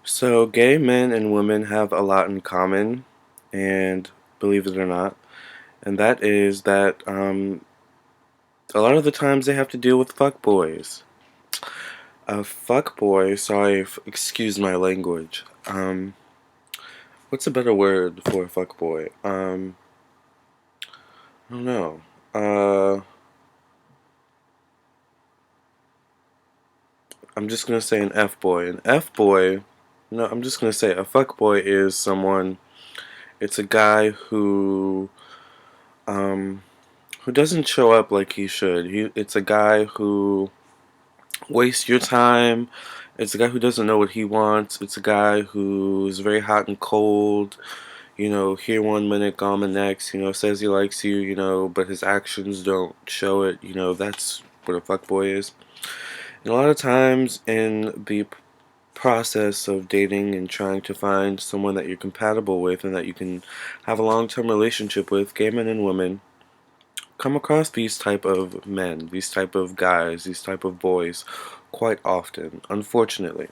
So, gay men and women have a lot in common, and believe it or not, and that is that a lot of the times they have to deal with fuckboys. A fuckboy, sorry, excuse my language. What's a better word for a fuckboy? I don't know. I'm just gonna say an F-boy. An F-boy, no, I'm just gonna say a fuckboy is someone, it's a guy um, who doesn't show up like he should. It's a guy who wastes your time. It's a guy who doesn't know what he wants. It's a guy who's very hot and cold. Here one minute, gone the next. Says he likes you. But his actions don't show it. That's what a fuckboy is. And a lot of times in the process of dating and trying to find someone that you're compatible with and that you can have a long-term relationship with, gay men and women come across these type of men, these type of guys, these type of boys quite often, unfortunately.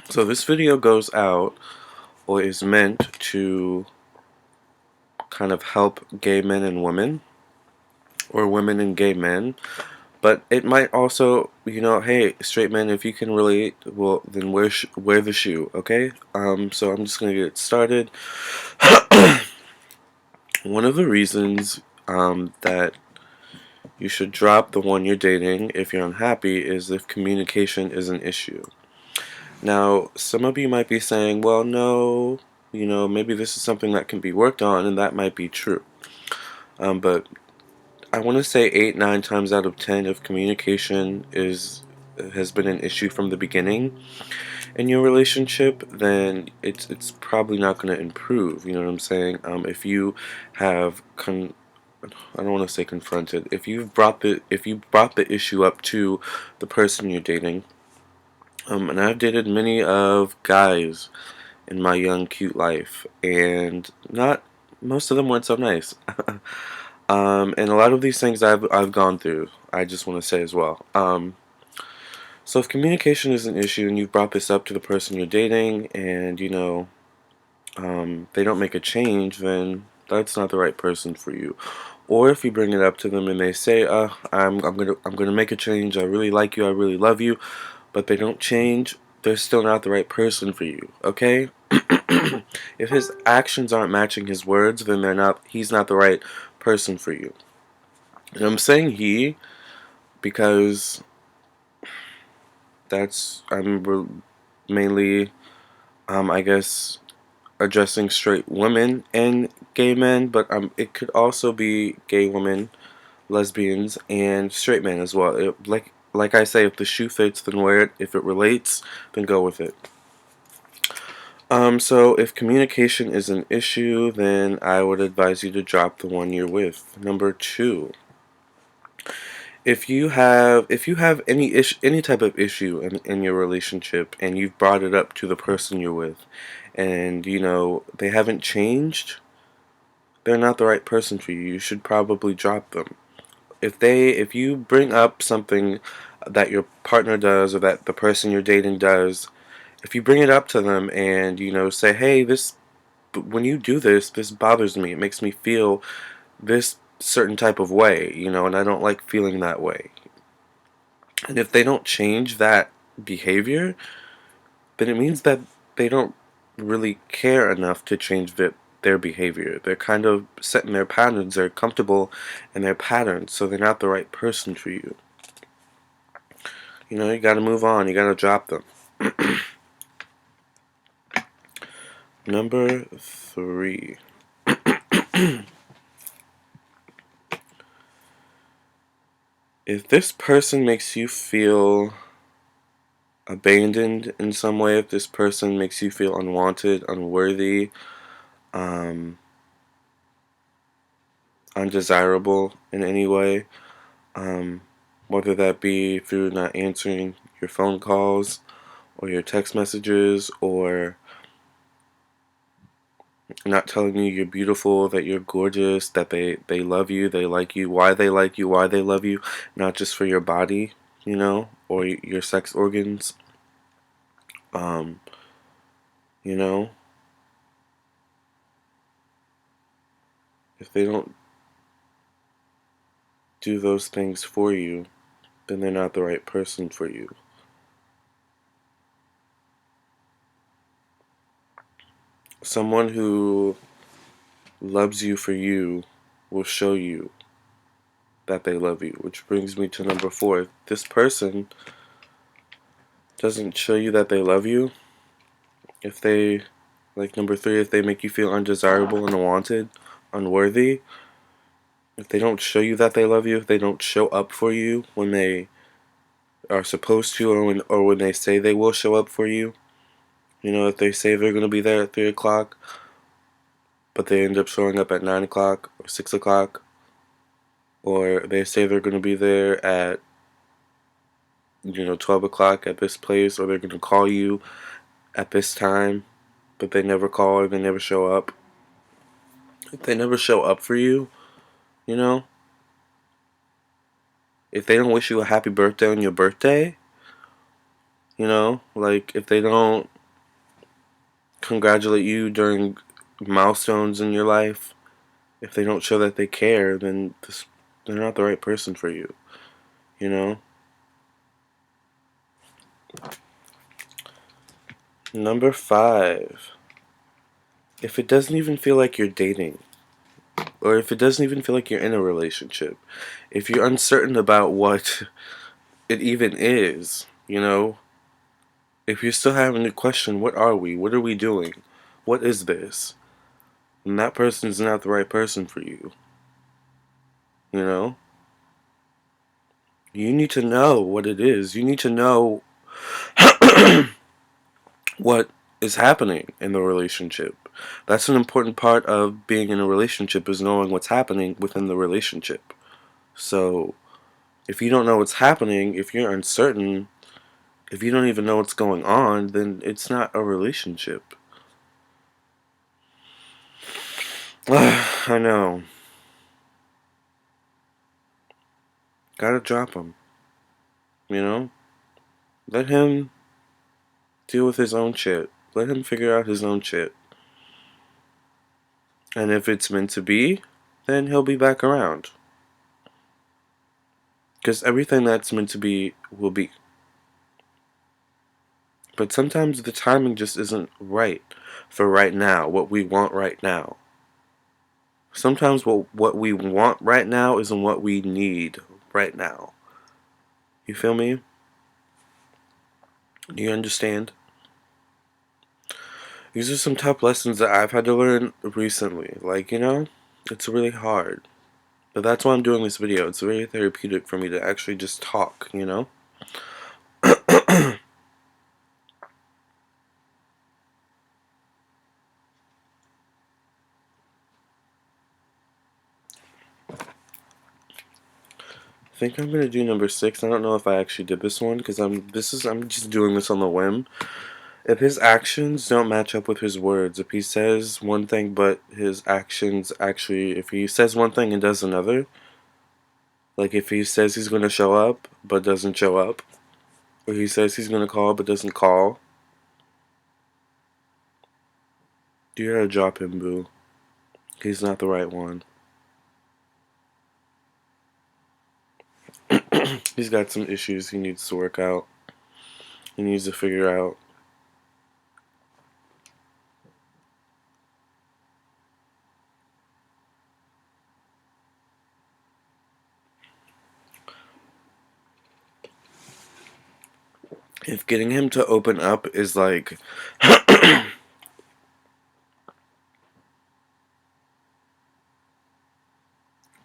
So this video goes out or is meant to kind of help gay men and women or women and gay men, but it might also, hey, straight men, if you can relate, well, then wear the shoe, okay? So I'm just gonna get started. One of the reasons that you should drop the one you're dating if you're unhappy is if communication is an issue. Now, some of you might be saying, well, no, maybe this is something that can be worked on, and that might be true. But I want to say 8, 9 times out of 10, if communication has been an issue from the beginning in your relationship, then it's probably not going to improve. You know what I'm saying? If you have I don't want to say confronted. If you brought the issue up to the person you're dating, and I've dated many of guys in my young cute life, and not most of them weren't so nice. And a lot of these things I've gone through. I just want to say as well. So if communication is an issue and you've brought this up to the person you're dating, and they don't make a change, then that's not the right person for you. Or if you bring it up to them and they say, I'm gonna make a change. I really like you. I really love you," but they don't change, they're still not the right person for you. Okay? If his actions aren't matching his words, then he's not the right person for you. And I'm saying he because I'm mainly, I guess, addressing straight women and gay men, but it could also be gay women, lesbians, and straight men as well. Like I say, if the shoe fits, then wear it. If it relates, then go with it. So if communication is an issue, then I would advise you to drop the one you're with. Number 2, if you have any type of issue in your relationship and you've brought it up to the person you're with, and they haven't changed, they're not the right person for you. You should probably drop them. If you bring up something that your partner does or that the person you're dating does, if you bring it up to them and say, hey, this when you do this bothers me. It makes me feel this certain type of way, and I don't like feeling that way. And if they don't change that behavior, then it means that they don't really care enough to change their behavior. They're kind of set in their patterns. They're comfortable in their patterns, so they're not the right person for you. You gotta move on. You gotta drop them. Number 3. If this person makes you feel abandoned in some way, if this person makes you feel unwanted, unworthy, um, undesirable in any way, um, whether that be through not answering your phone calls or your text messages, or not telling you you're beautiful, that you're gorgeous, that they love you, they like you, why they like you, why they love you, not just for your body, or your sex organs. Um, you know, if they don't do those things for you, then they're not the right person for you. Someone who loves you for you will show you that they love you, which brings me to number 4. If this person doesn't show you that they love you, if they, like number 3, if they make you feel undesirable, unwanted, unworthy, if they don't show you that they love you, if they don't show up for you when they are supposed to, or when they say they will show up for you, you know, if they say they're going to be there at 3 o'clock, but they end up showing up at 9 o'clock or 6 o'clock, or they say they're going to be there at 12 o'clock at this place, or they're going to call you at this time, but they never call or they never show up. If they never show up for you, you know, if they don't wish you a happy birthday on your birthday, like if they don't congratulate you during milestones in your life, if they don't show that they care, then they're not the right person for you, you know? Number 5, if it doesn't even feel like you're dating, or if it doesn't even feel like you're in a relationship, if you're uncertain about what it even is, if you're still having to question, what are we? What are we doing? What is this? And that person's not the right person for you, you know? You need to know what it is. You need to know what is happening in the relationship. That's an important part of being in a relationship, is knowing what's happening within the relationship. So, if you don't know what's happening, if you're uncertain, if you don't even know what's going on, then it's not a relationship. I know. Gotta drop him. You know? Let him deal with his own shit. Let him figure out his own shit. And if it's meant to be, then he'll be back around. Because everything that's meant to be will be. But sometimes the timing just isn't right for right now, what we want right now. Sometimes what we want right now isn't what we need right now. You feel me? Do you understand? These are some tough lessons that I've had to learn recently. Like, it's really hard. But that's why I'm doing this video. It's very therapeutic for me to actually just talk. I think I'm gonna do number 6. I don't know if I actually did this one because I'm just doing this on the whim. If his actions don't match up with his words, if he says one thing but his actions if he says one thing and does another, like if he says he's gonna show up but doesn't show up, or he says he's gonna call but doesn't call, you gotta drop him, boo. He's not the right one. He's got some issues he needs to work out. He needs to figure out. If getting him to open up is like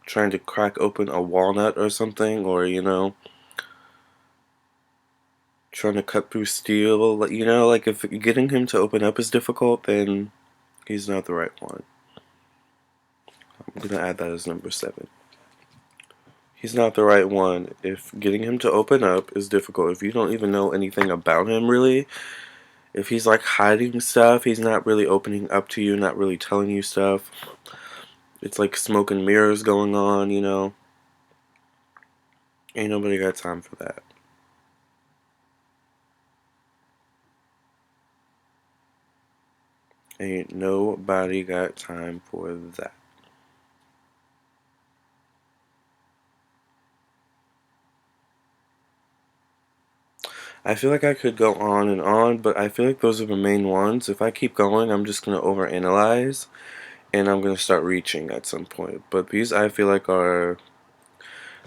trying to crack open a walnut or something, or trying to cut through steel, like if getting him to open up is difficult, then he's not the right one. I'm gonna add that as number 7. He's not the right one if getting him to open up is difficult. If you don't even know anything about him, really, if he's like hiding stuff, he's not really opening up to you, not really telling you stuff. It's like smoke and mirrors going on. Ain't nobody got time for that. Ain't nobody got time for that. I feel like I could go on, but I feel like those are the main ones. If I keep going, I'm just going to overanalyze, and I'm going to start reaching at some point. But these, I feel like, are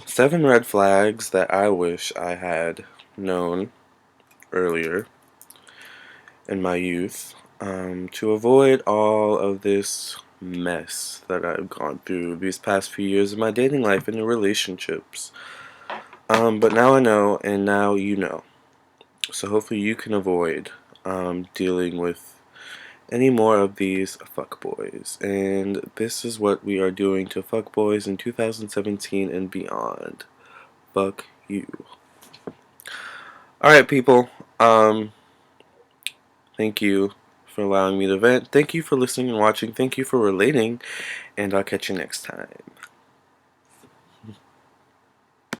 7 red flags that I wish I had known earlier in my youth, to avoid all of this mess that I've gone through these past few years of my dating life and the relationships. But now I know, and now you know. So hopefully you can avoid dealing with any more of these fuckboys. And this is what we are doing to fuckboys in 2017 and beyond. Fuck you. Alright, people. Thank you for allowing me to vent. Thank you for listening and watching. Thank you for relating. And I'll catch you next time.